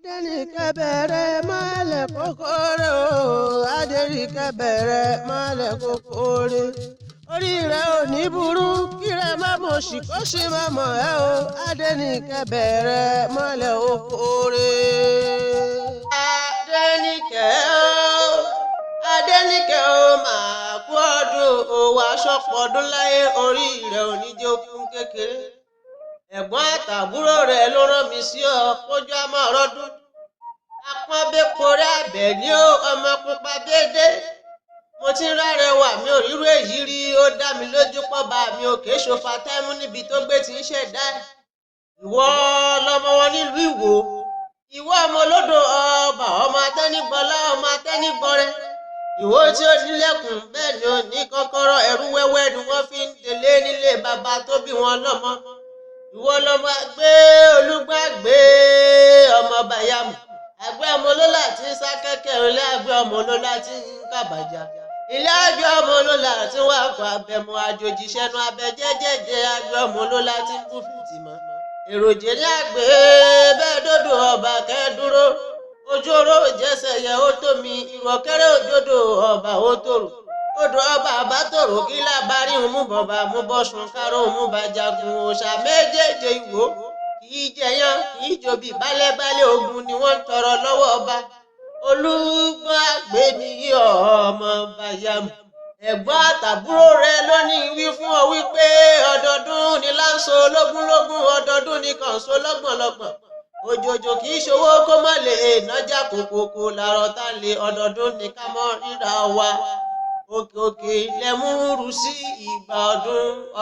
Adenike bẹ̀rẹ̀ mọ́lẹ̀ kókóré o, Adenike bẹ̀rẹ̀ mọ́lẹ̀ kókóré. Orí rẹ̀ ò ní burú, kí rẹ̀ má mọ̀ sí kó sì má mọ̀ ẹ́ o, Adenike bẹ̀rẹ̀ mọ́lẹ̀ kókóré. Adenike o, Adenike o, máa kú ọdún o, wá ṣọ̀pọ̀ ọdún láyé, orí rẹ̀ ò ní jẹ́ okun kékeré. Ẹ̀gbọ́n àtàbúrò rẹ̀ ló rán mi sí ọ kójú àmọ́ ọ̀rọ̀dún. Apọ́nbéporé Àbẹ̀ní ó ọmọ pupa dédé. Mo ti ń rárẹwà mi ò rírú èyí rí, ó dá mi lójú pọ́ba mi ò kè ṣòfà táìmù níbi tó gbé ti ń ṣẹ̀dá ẹ̀. Ìwọ lọmọ wọn nílùú Ìwó. Ìwọ ọmọ olódò ọba, ọmọ atẹ́nigbọlá, ọmọ atẹ́nigbọrẹ. Ìwó tí ó nílẹ̀kùn bẹ́ẹ̀ ni ò ní kọ́kọ́rọ́, ẹrú wẹ́wẹ́ ni wọ́n fi ń délé nílé bàbá tó bí wọn lọ́mọ. Ìwọ lọmọ àgbẹ̀ olúgbàgbé ọmọ bàyàmù. Àgbẹ̀ ọmọ olólà tí ń sá kẹ́kẹ́, ilé àgbẹ̀ ọmọ olólà tí ń kàbàjá. Ilé àgbẹ̀ ọmọ olólà tí ń wà kọ abẹ̀mọ àjòjì ṣẹnu abẹ jẹ́jẹ́jẹ́, àgbẹ̀ ọmọ olólà tí ń kú fìtìmọ́. Èròjè ní àgbẹ̀ bẹ́ẹ̀ dòdò ọba kẹ́dúró. Ojú oró jẹ́sẹ̀ yẹ ó tó mi, ìrọ̀kẹ́rẹ́ òjòdò ọba ó tòrò. Odò ọba àbátòrò kí lábárí mú bọ̀bà mú bọ́sùn káró mú bàjagun òòṣà méjèèjì Ìwó. Kìí jẹyàn kìí jòbí bálẹ́bálẹ́ ogun ni wọ́n ń tọrọ lọ́wọ́ ọba. Olúgbọ́n Àgbèní ọmọ bàyàmù. Ẹ̀gbọ́n àtàbúrò rẹ ló ní wí fún ọ wípé ọdọọdún ni láǹso lógúnlógún, ọdọọdún ni kànso lọ́gbọ̀nlọ́gbọ̀n. Òjòjò kìí ṣòwò kó má lè nájà kòkòkò làrọ̀ tá lè, ọdọọdún ni ká mọ́ ríra wa. Òkè òkè lẹ́múrú sí ìgbà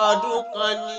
ọdún kan ni.